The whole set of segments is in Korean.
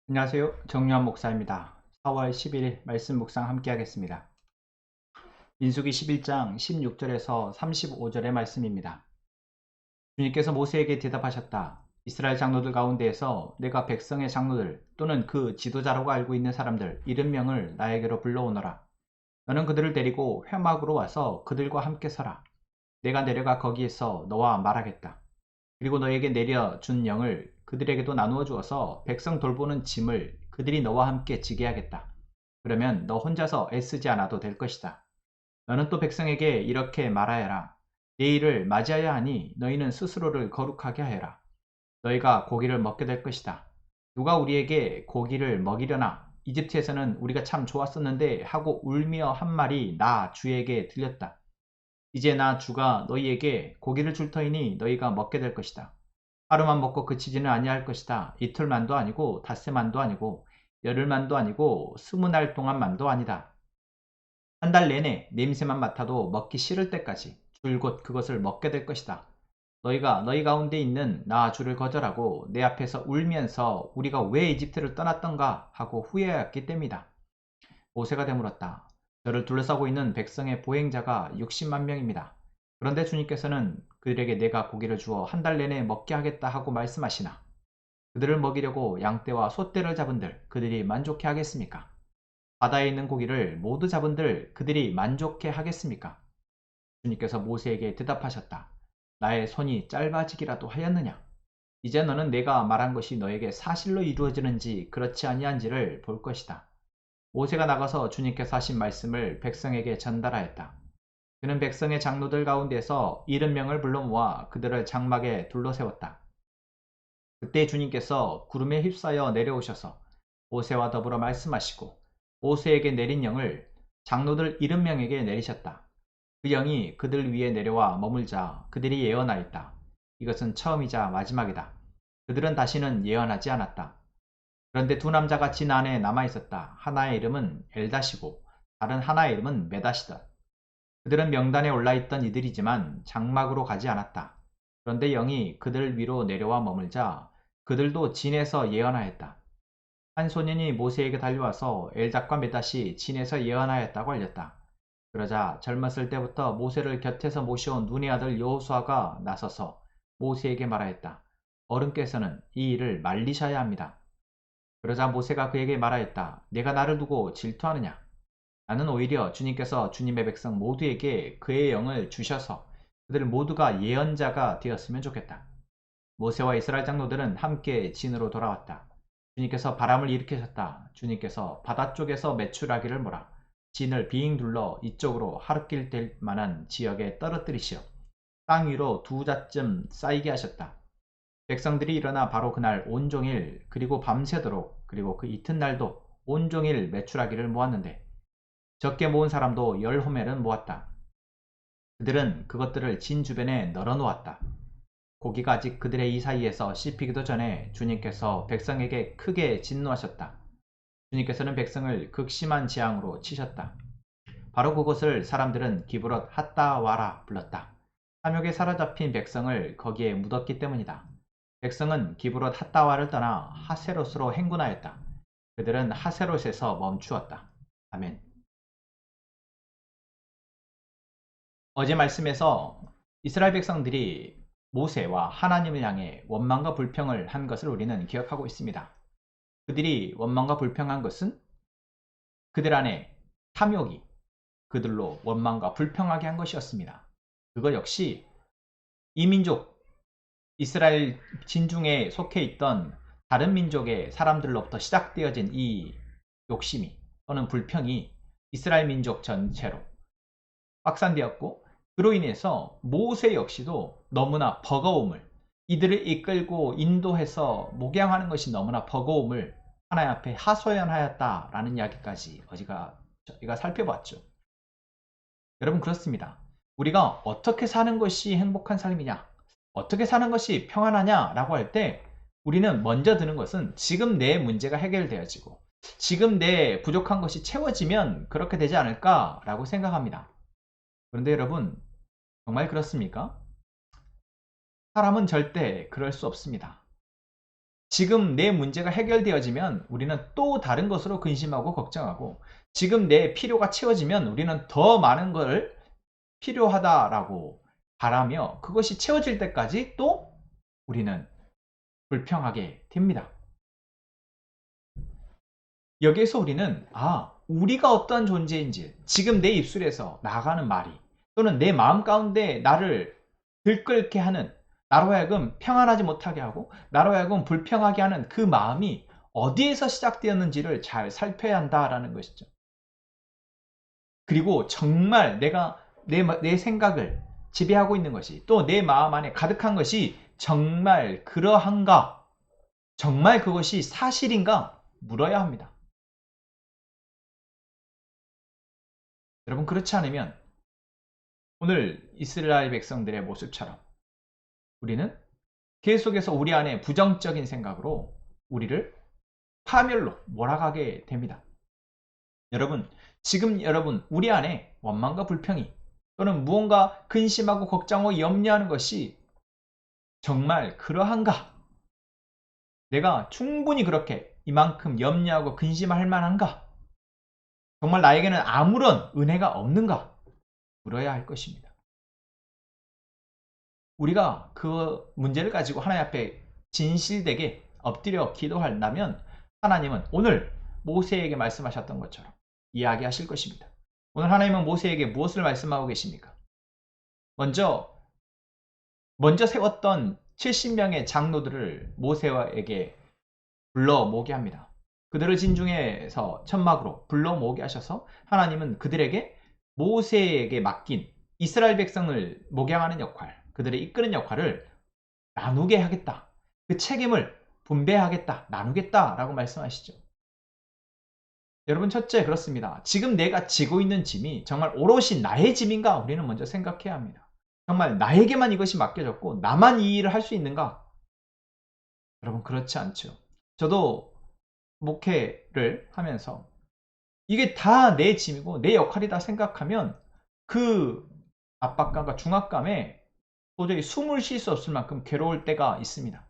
안녕하세요. 정유한 목사입니다. 4월 11일 말씀 묵상 함께 하겠습니다. 민수기 11장 16절에서 35절의 말씀입니다. 주님께서 모세에게 대답하셨다. 이스라엘 장로들 가운데에서 내가 백성의 장로들 또는 그 지도자라고 알고 있는 사람들 70명을 나에게로 불러오너라. 너는 그들을 데리고 회막으로 와서 그들과 함께 서라. 내가 내려가 거기에서 너와 말하겠다. 그리고 너에게 내려준 영을 그들에게도 나누어 주어서 백성 돌보는 짐을 그들이 너와 함께 지게 하겠다. 그러면 너 혼자서 애쓰지 않아도 될 것이다. 너는 또 백성에게 이렇게 말하여라. 내일을 맞이하여 하니 너희는 스스로를 거룩하게 하여라. 너희가 고기를 먹게 될 것이다. 누가 우리에게 고기를 먹이려나? 이집트에서는 우리가 참 좋았었는데 하고 울며 한 말이 나 주에게 들렸다. 이제 나 주가 너희에게 고기를 줄 터이니 너희가 먹게 될 것이다. 하루만 먹고 그치지는 아니할 것이다. 이틀만도 아니고 닷새만도 아니고 열흘만도 아니고 20날 동안만도 아니다. 한 달 내내 냄새만 맡아도 먹기 싫을 때까지 줄곧 그것을 먹게 될 것이다. 너희가 너희 가운데 있는 나 주를 거절하고 내 앞에서 울면서 우리가 왜 이집트를 떠났던가 하고 후회하였기 때문이다. 모세가 되물었다. 저를 둘러싸고 있는 백성의 보행자가 60만 명입니다. 그런데 주님께서는 그들에게 내가 고기를 주어 한 달 내내 먹게 하겠다 하고 말씀하시나 그들을 먹이려고 양떼와 소떼를 잡은들 그들이 만족해 하겠습니까? 바다에 있는 고기를 모두 잡은들 그들이 만족해 하겠습니까? 주님께서 모세에게 대답하셨다. 나의 손이 짧아지기라도 하였느냐? 이제 너는 내가 말한 것이 너에게 사실로 이루어지는지 그렇지 아니한지를 볼 것이다. 모세가 나가서 주님께서 하신 말씀을 백성에게 전달하였다. 그는 백성의 장로들 가운데서 70명을 불러 모아 그들을 장막에 둘러세웠다. 그때 주님께서 구름에 휩싸여 내려오셔서 모세와 더불어 말씀하시고 모세에게 내린 영을 장로들 70명에게 내리셨다. 그 영이 그들 위에 내려와 머물자 그들이 예언하였다. 이것은 처음이자 마지막이다. 그들은 다시는 예언하지 않았다. 그런데 두 남자가 진 안에 남아있었다. 하나의 이름은 엘다시고 다른 하나의 이름은 메다시다. 그들은 명단에 올라있던 이들이지만 장막으로 가지 않았다. 그런데 영이 그들 위로 내려와 머물자 그들도 진에서 예언하였다. 한 소년이 모세에게 달려와서 엘작과 메다시 진에서 예언하였다고 알렸다. 그러자 젊었을 때부터 모세를 곁에서 모셔온 눈의 아들 여호수아가 나서서 모세에게 말하였다. 어른께서는 이 일을 말리셔야 합니다. 그러자 모세가 그에게 말하였다. 내가 나를 두고 질투하느냐? 나는 오히려 주님께서 주님의 백성 모두에게 그의 영을 주셔서 그들 모두가 예언자가 되었으면 좋겠다. 모세와 이스라엘 장로들은 함께 진으로 돌아왔다. 주님께서 바람을 일으키셨다. 주님께서 바다 쪽에서 메추라기를 몰아 진을 빙 둘러 이쪽으로 하루길 될 만한 지역에 떨어뜨리시어 땅 위로 두 자쯤 쌓이게 하셨다. 백성들이 일어나 바로 그날 온종일 그리고 밤새도록 그리고 그 이튿날도 온종일 메추라기를 모았는데 적게 모은 사람도 10호멜은 모았다. 그들은 그것들을 진 주변에 널어 놓았다. 고기가 아직 그들의 이 사이에서 씹히기도 전에 주님께서 백성에게 크게 진노하셨다. 주님께서는 백성을 극심한 재앙으로 치셨다. 바로 그것을 사람들은 기브롯 핫다와라 불렀다. 탐욕에 사로잡힌 백성을 거기에 묻었기 때문이다. 백성은 기브롯 핫다와를 떠나 하세롯으로 행군하였다. 그들은 하세롯에서 멈추었다. 아멘. 어제 말씀에서 이스라엘 백성들이 모세와 하나님을 향해 원망과 불평을 한 것을 우리는 기억하고 있습니다. 그들이 원망과 불평한 것은 그들 안에 탐욕이 그들로 원망과 불평하게 한 것이었습니다. 그것 역시 이민족 이스라엘 진중에 속해 있던 다른 민족의 사람들로부터 시작되어진 이 욕심이 또는 불평이 이스라엘 민족 전체로 확산되었고 그로 인해서 모세 역시도 너무나 버거움을 이들을 이끌고 인도해서 목양하는 것이 너무나 버거움을 하나님 앞에 하소연하였다라는 이야기까지 저희가 살펴봤죠. 여러분 그렇습니다. 우리가 어떻게 사는 것이 행복한 삶이냐 어떻게 사는 것이 평안하냐 라고 할 때 우리는 먼저 드는 것은 지금 내 문제가 해결되어지고 지금 내 부족한 것이 채워지면 그렇게 되지 않을까 라고 생각합니다. 그런데 여러분 정말 그렇습니까? 사람은 절대 그럴 수 없습니다. 지금 내 문제가 해결되어지면 우리는 또 다른 것으로 근심하고 걱정하고, 지금 내 필요가 채워지면 우리는 더 많은 걸 필요하다라고 바라며 그것이 채워질 때까지 또 우리는 불평하게 됩니다. 여기에서 우리는 우리가 어떤 존재인지, 지금 내 입술에서 나가는 말이 또는 내 마음 가운데 나를 들끓게 하는, 나로 하여금 평안하지 못하게 하고 나로 하여금 불평하게 하는 그 마음이 어디에서 시작되었는지를 잘 살펴야 한다라는 것이죠. 그리고 정말 내가 내 생각을 지배하고 있는 것이, 또 내 마음 안에 가득한 것이 정말 그러한가, 정말 그것이 사실인가 물어야 합니다. 여러분, 그렇지 않으면 오늘 이스라엘 백성들의 모습처럼 우리는 계속해서 우리 안에 부정적인 생각으로 우리를 파멸로 몰아가게 됩니다. 여러분, 지금 여러분 우리 안에 원망과 불평이 또는 무언가 근심하고 걱정하고 염려하는 것이 정말 그러한가? 내가 충분히 그렇게 이만큼 염려하고 근심할 만한가? 정말 나에게는 아무런 은혜가 없는가? 물어야 할 것입니다. 우리가 그 문제를 가지고 하나님 앞에 진실되게 엎드려 기도한다면 하나님은 오늘 모세에게 말씀하셨던 것처럼 이야기하실 것입니다. 오늘 하나님은 모세에게 무엇을 말씀하고 계십니까? 먼저 세웠던 70명의 장로들을 모세에게 불러 모으게 합니다. 그들을 진중에서 천막으로 불러 모으게 하셔서 하나님은 그들에게 모세에게 맡긴 이스라엘 백성을 목양하는 역할, 그들을 이끄는 역할을 나누게 하겠다. 그 책임을 분배하겠다, 나누겠다라고 말씀하시죠. 여러분, 첫째, 그렇습니다. 지금 내가 지고 있는 짐이 정말 오롯이 나의 짐인가? 우리는 먼저 생각해야 합니다. 정말 나에게만 이것이 맡겨졌고 나만 이 일을 할 수 있는가? 여러분, 그렇지 않죠. 저도 목회를 하면서 이게 다 내 짐이고 내 역할이다 생각하면 그 압박감과 중압감에 도저히 숨을 쉴 수 없을 만큼 괴로울 때가 있습니다.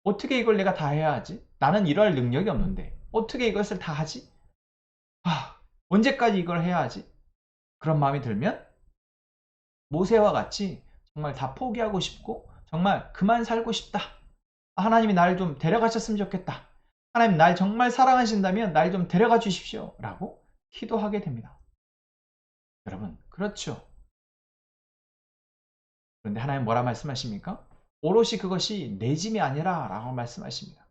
어떻게 이걸 내가 다 해야 하지? 나는 이럴 능력이 없는데 어떻게 이것을 다 하지? 언제까지 이걸 해야 하지? 그런 마음이 들면 모세와 같이 정말 다 포기하고 싶고 정말 그만 살고 싶다. 하나님이 나를 좀 데려가셨으면 좋겠다. 하나님, 날 정말 사랑하신다면 날 좀 데려가 주십시오 라고 기도하게 됩니다. 여러분, 그렇죠. 그런데 하나님 뭐라 말씀하십니까? 오롯이 그것이 내 짐이 아니라 라고 말씀하십니다.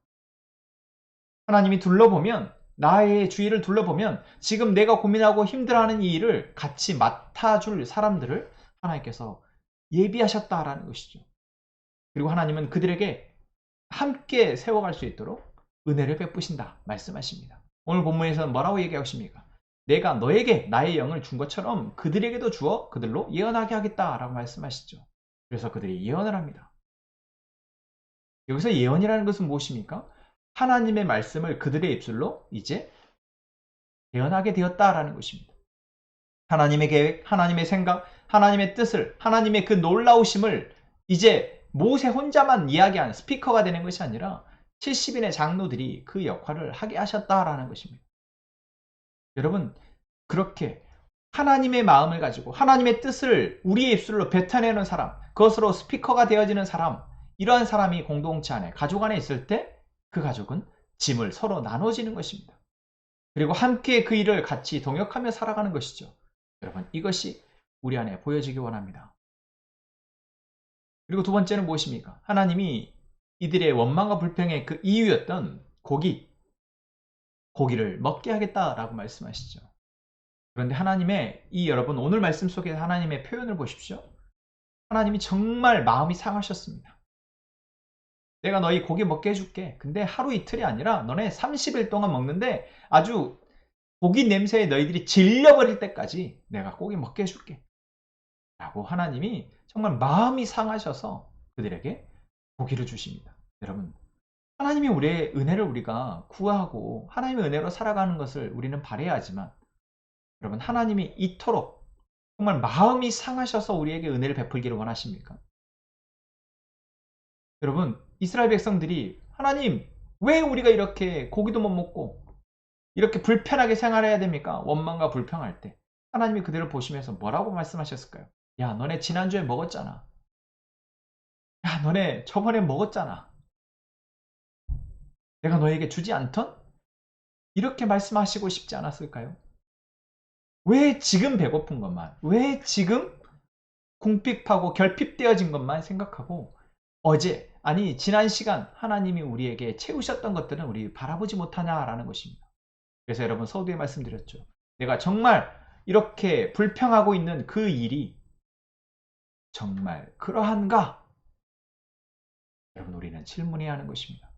하나님이 둘러보면, 나의 주위를 둘러보면 지금 내가 고민하고 힘들어하는 이 일을 같이 맡아줄 사람들을 하나님께서 예비하셨다라는 것이죠. 그리고 하나님은 그들에게 함께 세워갈 수 있도록 은혜를 베푸신다 말씀하십니다. 오늘 본문에서는 뭐라고 얘기하십니까? 내가 너에게 나의 영을 준 것처럼 그들에게도 주어 그들로 예언하게 하겠다라고 말씀하시죠. 그래서 그들이 예언을 합니다. 여기서 예언이라는 것은 무엇입니까? 하나님의 말씀을 그들의 입술로 이제 예언하게 되었다라는 것입니다. 하나님의 계획, 하나님의 생각, 하나님의 뜻을, 하나님의 그 놀라우심을 이제 모세 혼자만 이야기하는 스피커가 되는 것이 아니라 70인의 장로들이 그 역할을 하게 하셨다라는 것입니다. 여러분, 그렇게 하나님의 마음을 가지고 하나님의 뜻을 우리의 입술로 뱉어내는 사람, 그것으로 스피커가 되어지는 사람, 이러한 사람이 공동체 안에, 가족 안에 있을 때 그 가족은 짐을 서로 나눠지는 것입니다. 그리고 함께 그 일을 같이 동역하며 살아가는 것이죠. 여러분, 이것이 우리 안에 보여지기 원합니다. 그리고 두 번째는 무엇입니까? 하나님이 이들의 원망과 불평의 그 이유였던 고기를 먹게 하겠다라고 말씀하시죠. 그런데 하나님의 여러분 오늘 말씀 속에 하나님의 표현을 보십시오. 하나님이 정말 마음이 상하셨습니다. 내가 너희 고기 먹게 해줄게. 근데 하루 이틀이 아니라 너네 30일 동안 먹는데 아주 고기 냄새에 너희들이 질려버릴 때까지 내가 고기 먹게 해줄게. 라고 하나님이 정말 마음이 상하셔서 그들에게 고기를 주십니다. 여러분, 하나님이 우리의 은혜를 우리가 구하고 하나님의 은혜로 살아가는 것을 우리는 바라야 하지만, 여러분, 하나님이 이토록 정말 마음이 상하셔서 우리에게 은혜를 베풀기를 원하십니까? 여러분, 이스라엘 백성들이 하나님, 왜 우리가 이렇게 고기도 못 먹고 이렇게 불편하게 생활해야 됩니까? 원망과 불평할 때 하나님이 그들을 보시면서 뭐라고 말씀하셨을까요? 야, 너네 지난주에 먹었잖아. 야, 너네 저번에 먹었잖아. 내가 너에게 주지 않던? 이렇게 말씀하시고 싶지 않았을까요? 왜 지금 배고픈 것만, 왜 지금 궁핍하고 결핍되어진 것만 생각하고 어제, 아니 지난 시간 하나님이 우리에게 채우셨던 것들은 우리 바라보지 못하냐라는 것입니다. 그래서 여러분 서두에 말씀드렸죠. 내가 정말 이렇게 불평하고 있는 그 일이 정말 그러한가? 여러분 우리는 질문해야 하는 것입니다.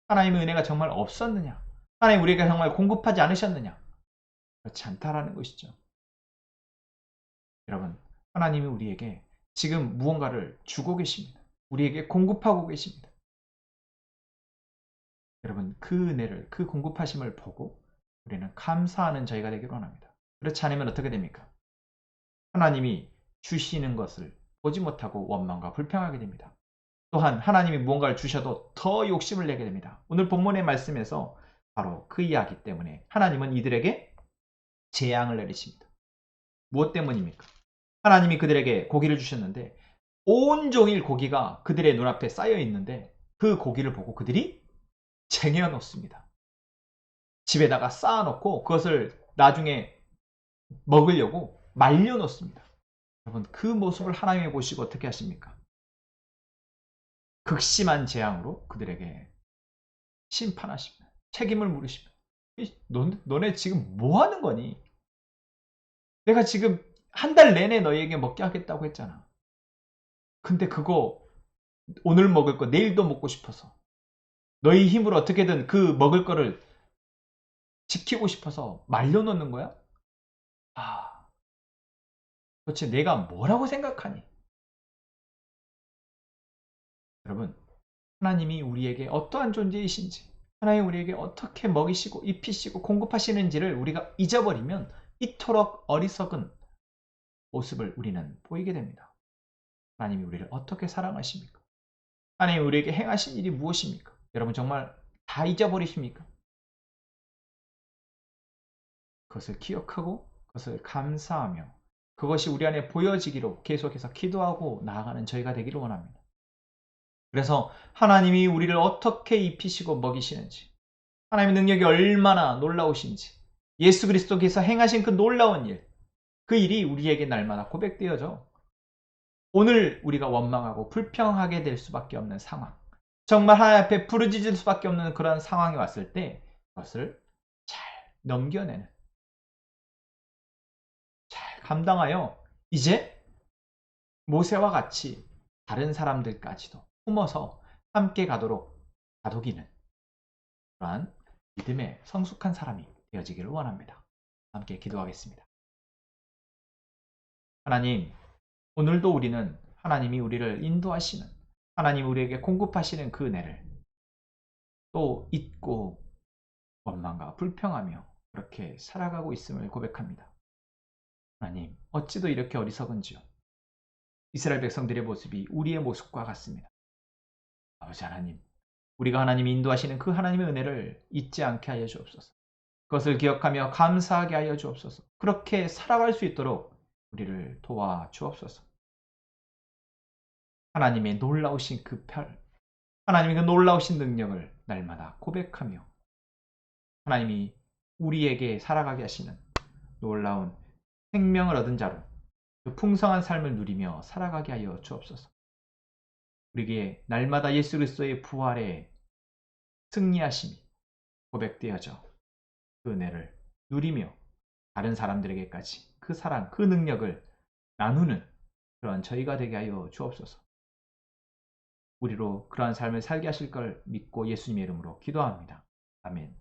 하나님의 은혜가 정말 없었느냐? 하나님 우리에게 정말 공급하지 않으셨느냐? 그렇지 않다라는 것이죠. 여러분 하나님이 우리에게 지금 무언가를 주고 계십니다. 우리에게 공급하고 계십니다. 여러분 그 은혜를, 그 공급하심을 보고 우리는 감사하는 저희가 되기를 원합니다. 그렇지 않으면 어떻게 됩니까? 하나님이 주시는 것을 보지 못하고 원망과 불평하게 됩니다. 또한 하나님이 무언가를 주셔도 더 욕심을 내게 됩니다. 오늘 본문의 말씀에서 바로 그 이야기 때문에 하나님은 이들에게 재앙을 내리십니다. 무엇 때문입니까? 하나님이 그들에게 고기를 주셨는데 온종일 고기가 그들의 눈앞에 쌓여 있는데 그 고기를 보고 그들이 쟁여 놓습니다. 집에다가 쌓아 놓고 그것을 나중에 먹으려고 말려 놓습니다. 여러분 그 모습을 하나님이 보시고 어떻게 하십니까? 극심한 재앙으로 그들에게 심판하십니다. 책임을 물으십니다. 너네 지금 뭐 하는 거니? 내가 지금 한 달 내내 너희에게 먹게 하겠다고 했잖아. 근데 그거 오늘 먹을 거 내일도 먹고 싶어서 너희 힘으로 어떻게든 그 먹을 거를 지키고 싶어서 말려놓는 거야? 아, 도대체 내가 뭐라고 생각하니? 여러분, 하나님이 우리에게 어떠한 존재이신지, 하나님이 우리에게 어떻게 먹이시고 입히시고 공급하시는지를 우리가 잊어버리면 이토록 어리석은 모습을 우리는 보이게 됩니다. 하나님이 우리를 어떻게 사랑하십니까? 하나님이 우리에게 행하신 일이 무엇입니까? 여러분 정말 다 잊어버리십니까? 그것을 기억하고 그것을 감사하며 그것이 우리 안에 보여지기로 계속해서 기도하고 나아가는 저희가 되기를 원합니다. 그래서 하나님이 우리를 어떻게 입히시고 먹이시는지, 하나님의 능력이 얼마나 놀라우신지, 예수 그리스도께서 행하신 그 놀라운 일, 그 일이 우리에게 날마다 고백되어져 오늘 우리가 원망하고 불평하게 될 수밖에 없는 상황, 정말 하나님 앞에 부르짖을 수밖에 없는 그런 상황이 왔을 때 그것을 잘 넘겨내는, 잘 감당하여 이제 모세와 같이 다른 사람들까지도 품어서 함께 가도록 다독이는 그러한 믿음의 성숙한 사람이 되어지기를 원합니다. 함께 기도하겠습니다. 하나님, 오늘도 우리는 하나님이 우리를 인도하시는, 하나님이 우리에게 공급하시는 그 은혜를 또 잊고 원망과 불평하며 그렇게 살아가고 있음을 고백합니다. 하나님, 어찌도 이렇게 어리석은지요. 이스라엘 백성들의 모습이 우리의 모습과 같습니다. 아버지 하나님, 우리가 하나님이 인도하시는 그 하나님의 은혜를 잊지 않게 하여 주옵소서. 그것을 기억하며 감사하게 하여 주옵소서. 그렇게 살아갈 수 있도록 우리를 도와 주옵소서. 하나님의 놀라우신 그 별, 하나님의 그 놀라우신 능력을 날마다 고백하며 하나님이 우리에게 살아가게 하시는 놀라운 생명을 얻은 자로 그 풍성한 삶을 누리며 살아가게 하여 주옵소서. 우리에게 날마다 예수 그리스도의 부활에 승리하심이 고백되어져 그 은혜를 누리며 다른 사람들에게까지 그 사랑, 그 능력을 나누는 그런 저희가 되게 하여 주옵소서. 우리로 그러한 삶을 살게 하실 걸 믿고 예수님의 이름으로 기도합니다. 아멘.